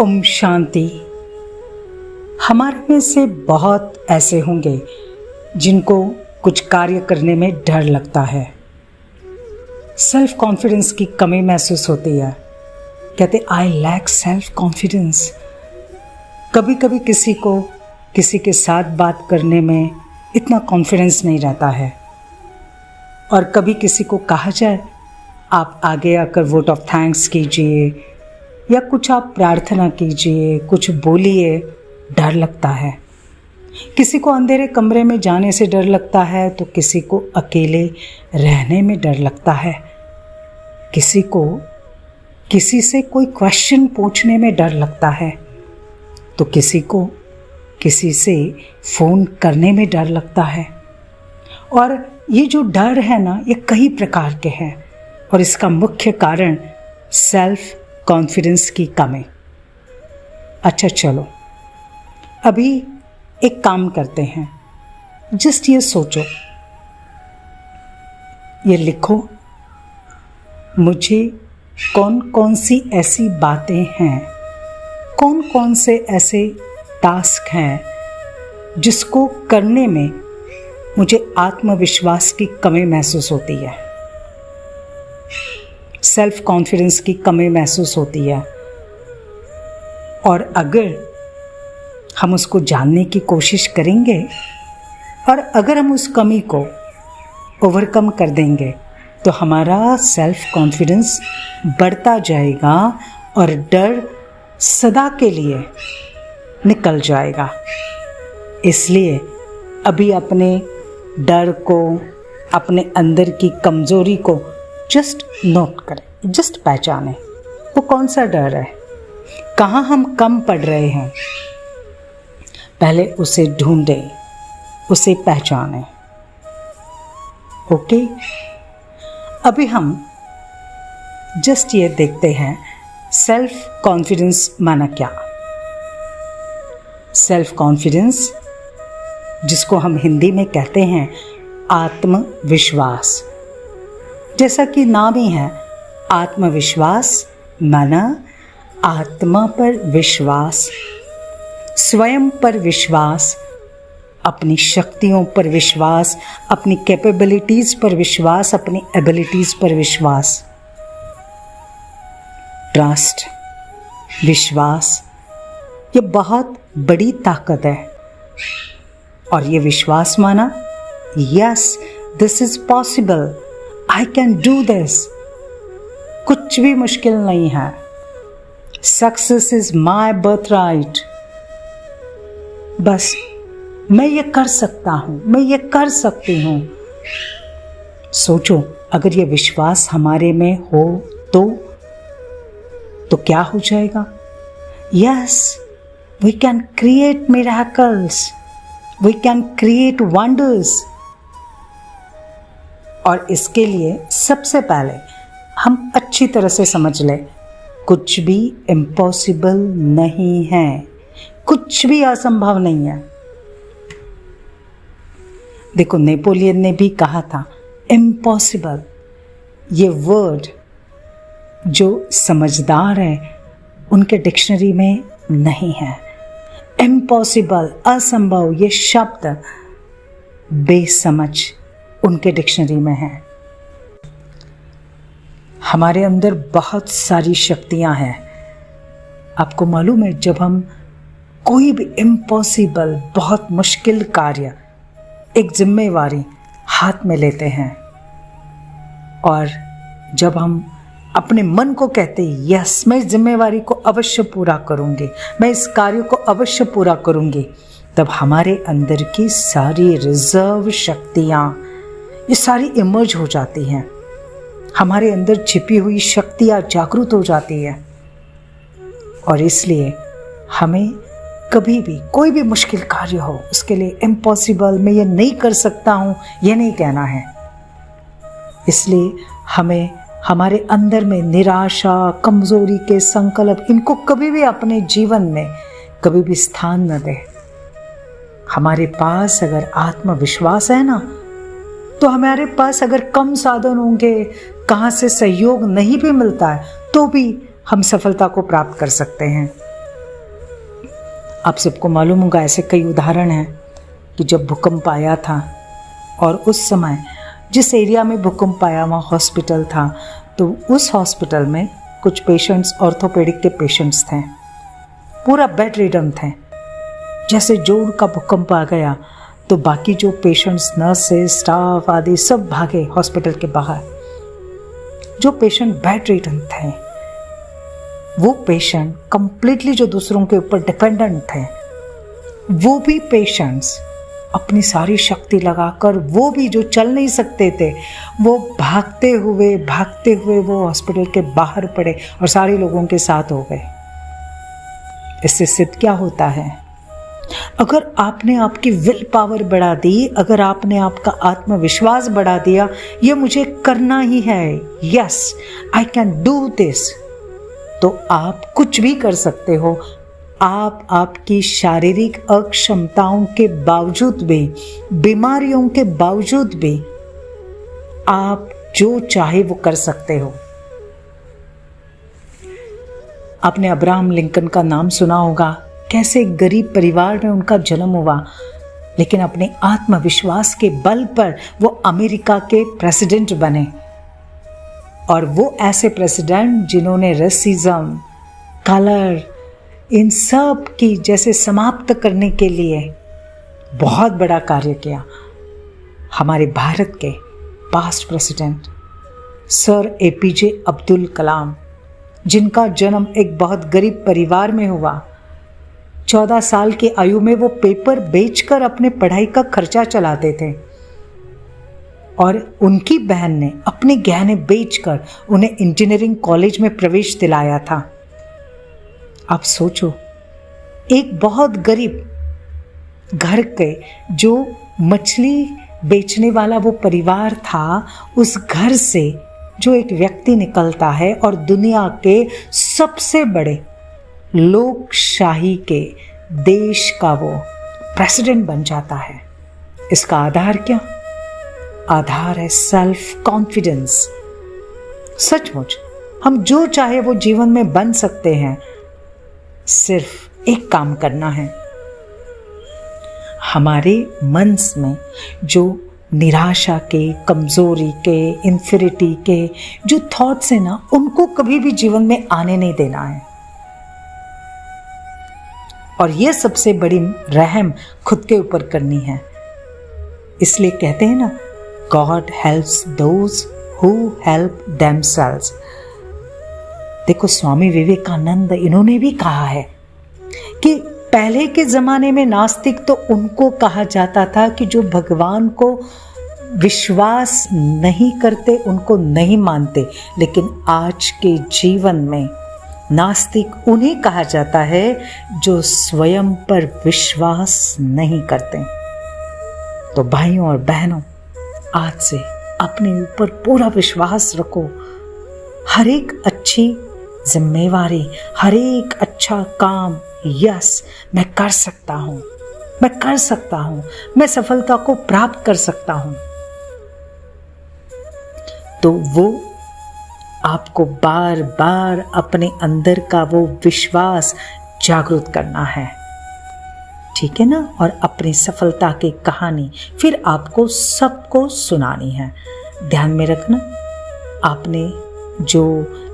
ओम शांति। हमारे में से बहुत ऐसे होंगे जिनको कुछ कार्य करने में डर लगता है, सेल्फ कॉन्फिडेंस की कमी महसूस होती है। कहते आई लैक सेल्फ कॉन्फिडेंस। कभी कभी किसी को किसी के साथ बात करने में इतना कॉन्फिडेंस नहीं रहता है, और कभी किसी को कहा जाए आप आगे आकर वोट ऑफ थैंक्स कीजिए या कुछ आप प्रार्थना कीजिए, कुछ बोलिए, डर लगता है। किसी को अंधेरे कमरे में जाने से डर लगता है तो किसी को अकेले रहने में डर लगता है। किसी को किसी से कोई क्वेश्चन पूछने में डर लगता है तो किसी को किसी से फ़ोन करने में डर लगता है। और ये जो डर है ना, ये कई प्रकार के हैं और इसका मुख्य कारण सेल्फ कॉन्फिडेंस की कमी। अच्छा चलो, अभी एक काम करते हैं। जस्ट ये सोचो, ये लिखो, मुझे कौन कौन सी ऐसी बातें हैं, कौन कौन से ऐसे टास्क हैं जिसको करने में मुझे आत्मविश्वास की कमी महसूस होती है, सेल्फ कॉन्फिडेंस की कमी महसूस होती है। और अगर हम उसको जानने की कोशिश करेंगे और अगर हम उस कमी को ओवरकम कर देंगे तो हमारा सेल्फ कॉन्फिडेंस बढ़ता जाएगा और डर सदा के लिए निकल जाएगा। इसलिए अभी अपने डर को, अपने अंदर की कमज़ोरी को जस्ट नोट करें, जस्ट पहचानें वो कौन सा डर है, कहाँ हम कम पड़ रहे हैं। पहले उसे ढूंढें, उसे पहचानें। ओके, अभी हम जस्ट ये देखते हैं सेल्फ कॉन्फिडेंस माना क्या। सेल्फ कॉन्फिडेंस, जिसको हम हिंदी में कहते हैं आत्मविश्वास, जैसा कि नाम ही है आत्मविश्वास, माना आत्मा पर विश्वास, स्वयं पर विश्वास, अपनी शक्तियों पर विश्वास, अपनी कैपेबिलिटीज़ पर विश्वास, अपनी एबिलिटीज़ पर विश्वास। ट्रस्ट, विश्वास, ये बहुत बड़ी ताकत है। और ये विश्वास माना, yes this is possible, I can do this, कुछ भी मुश्किल नहीं है, success is my birth right, बस मैं ये कर सकता हूँ, मैं ये कर सकती हूँ। सोचो, अगर ये विश्वास हमारे में हो तो क्या हो जाएगा। Yes, we can create miracles, we can create wonders. और इसके लिए सबसे पहले हम अच्छी तरह से समझ लें, कुछ भी इम्पॉसिबल नहीं है, कुछ भी असंभव नहीं है। देखो, नेपोलियन ने भी कहा था इम्पॉसिबल। ये वर्ड जो समझदार है उनके डिक्शनरी में नहीं है। इम्पॉसिबल, असंभव, ये शब्द बेसमझ उनके डिक्शनरी में है। हमारे अंदर बहुत सारी शक्तियां हैं। आपको मालूम है, जब हम कोई भी इम्पॉसिबल, बहुत मुश्किल कार्य, एक जिम्मेवारी हाथ में लेते हैं और जब हम अपने मन को कहते हैं यस मैं इस जिम्मेवारी को अवश्य पूरा करूंगी, मैं इस कार्य को अवश्य पूरा करूंगी, तब हमारे अंदर की सारी रिजर्व शक्तियां ये सारी इमर्ज हो जाती हैं। हमारे अंदर छिपी हुई शक्तियां जागृत हो जाती है। और इसलिए हमें कभी भी कोई भी मुश्किल कार्य हो, उसके लिए इम्पॉसिबल, मैं ये नहीं कर सकता हूँ, ये नहीं कहना है। इसलिए हमें हमारे अंदर में निराशा, कमज़ोरी के संकल्प, इनको कभी भी अपने जीवन में कभी भी स्थान न दें। हमारे पास अगर आत्मविश्वास है ना, तो हमारे पास अगर कम साधन होंगे, कहाँ से सहयोग नहीं भी मिलता है, तो भी हम सफलता को प्राप्त कर सकते हैं। आप सबको मालूम होगा, ऐसे कई उदाहरण हैं कि जब भूकंप आया था और उस समय जिस एरिया में भूकंप आया वहाँ हॉस्पिटल था, तो उस हॉस्पिटल में कुछ पेशेंट्स ऑर्थोपेडिक के पेशेंट्स थे, पूरा बेड रिडन थे। जैसे जोर का भूकंप आ गया तो बाकी जो पेशेंट्स, नर्सेस, स्टाफ आदि सब भागे हॉस्पिटल के बाहर। जो पेशेंट बेड रिडन थे, वो पेशेंट कंप्लीटली जो दूसरों के ऊपर डिपेंडेंट थे, वो भी पेशेंट्स अपनी सारी शक्ति लगाकर, वो भी जो चल नहीं सकते थे, वो भागते हुए वो हॉस्पिटल के बाहर पड़े और सारे लोगों के साथ हो गए। इससे सिद्ध क्या होता है? अगर आपने आपकी विल पावर बढ़ा दी, अगर आपने आपका आत्मविश्वास बढ़ा दिया, ये मुझे करना ही है, yes I can do this, तो आप कुछ भी कर सकते हो। आप आपकी शारीरिक अक्षमताओं के बावजूद भी, बीमारियों के बावजूद भी, आप जो चाहे वो कर सकते हो। आपने अब्राहम लिंकन का नाम सुना होगा, कैसे गरीब परिवार में उनका जन्म हुआ, लेकिन अपने आत्मविश्वास के बल पर वो अमेरिका के प्रेसिडेंट बने। और वो ऐसे प्रेसिडेंट जिन्होंने रेसिज्म, कलर, इन सब की जैसे समाप्त करने के लिए बहुत बड़ा कार्य किया। हमारे भारत के past president sir APJ Abdul Kalam, जिनका जन्म एक बहुत गरीब परिवार में हुआ। 14 साल की आयु में वो पेपर बेचकर अपने पढ़ाई का खर्चा चलाते थे और उनकी बहन ने अपने गहने बेचकर उन्हें इंजीनियरिंग कॉलेज में प्रवेश दिलाया था। आप सोचो, एक बहुत गरीब घर के जो मछली बेचने वाला वो परिवार था, उस घर से जो एक व्यक्ति निकलता है और दुनिया के सबसे बड़े लोकशाही के देश का वो प्रेसिडेंट बन जाता है। इसका आधार क्या? आधार है सेल्फ कॉन्फिडेंस। सचमुच हम जो चाहे वो जीवन में बन सकते हैं, सिर्फ एक काम करना है। हमारे मन में जो निराशा के, कमजोरी के, इन्फिरिटी के जो थॉट्स है ना, उनको कभी भी जीवन में आने नहीं देना है। और ये सबसे बड़ी रहम खुद के ऊपर करनी है। इसलिए कहते हैं ना, God helps those who help themselves. देखो, स्वामी विवेकानंद इन्होंने भी कहा है कि पहले के जमाने में नास्तिक तो उनको कहा जाता था कि जो भगवान को विश्वास नहीं करते, उनको नहीं मानते, लेकिन आज के जीवन में नास्तिक उन्हें कहा जाता है जो स्वयं पर विश्वास नहीं करते। तो भाइयों और बहनों, आज से अपने ऊपर पूरा विश्वास रखो। हर एक अच्छी जिम्मेवारी, हर एक अच्छा काम, यस मैं कर सकता हूँ, मैं कर सकता हूँ, मैं सफलता को प्राप्त कर सकता हूँ, तो वो आपको बार बार अपने अंदर का वो विश्वास जागृत करना है, ठीक है ना। और अपनी सफलता की कहानी फिर आपको सबको सुनानी है। ध्यान में रखना, आपने जो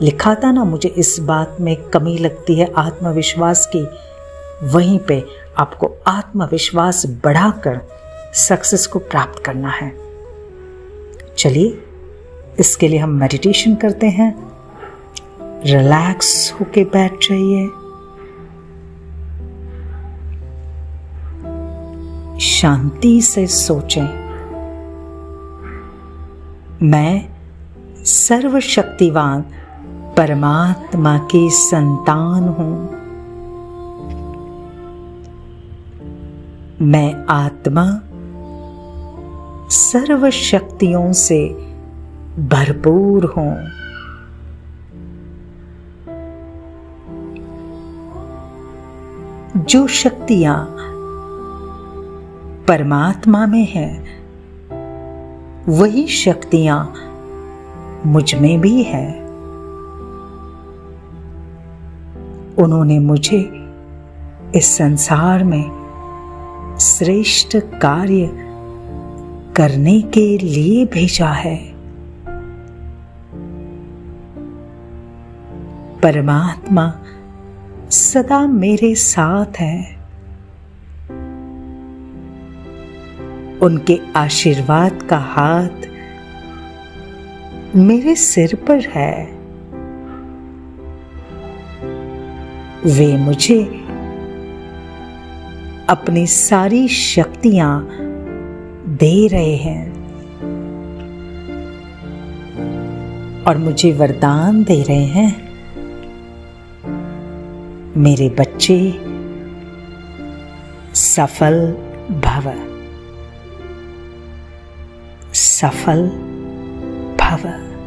लिखा था ना, मुझे इस बात में कमी लगती है आत्मविश्वास की, वहीं पे आपको आत्मविश्वास बढ़ाकर सक्सेस को प्राप्त करना है। चलिए, इसके लिए हम मेडिटेशन करते हैं। रिलैक्स होके बैठ जाइए, शांति से सोचें, मैं सर्वशक्तिवान परमात्मा की संतान हूं। मैं आत्मा सर्व शक्तियों से भरपूर हूं। जो शक्तियां परमात्मा में है, वही शक्तियां मुझ में भी है। उन्होंने मुझे इस संसार में श्रेष्ठ कार्य करने के लिए भेजा है। परमात्मा सदा मेरे साथ है। उनके आशीर्वाद का हाथ मेरे सिर पर है। वे मुझे अपनी सारी शक्तियां दे रहे हैं और मुझे वरदान दे रहे हैं, मेरे बच्चे सफल भव, सफल भव।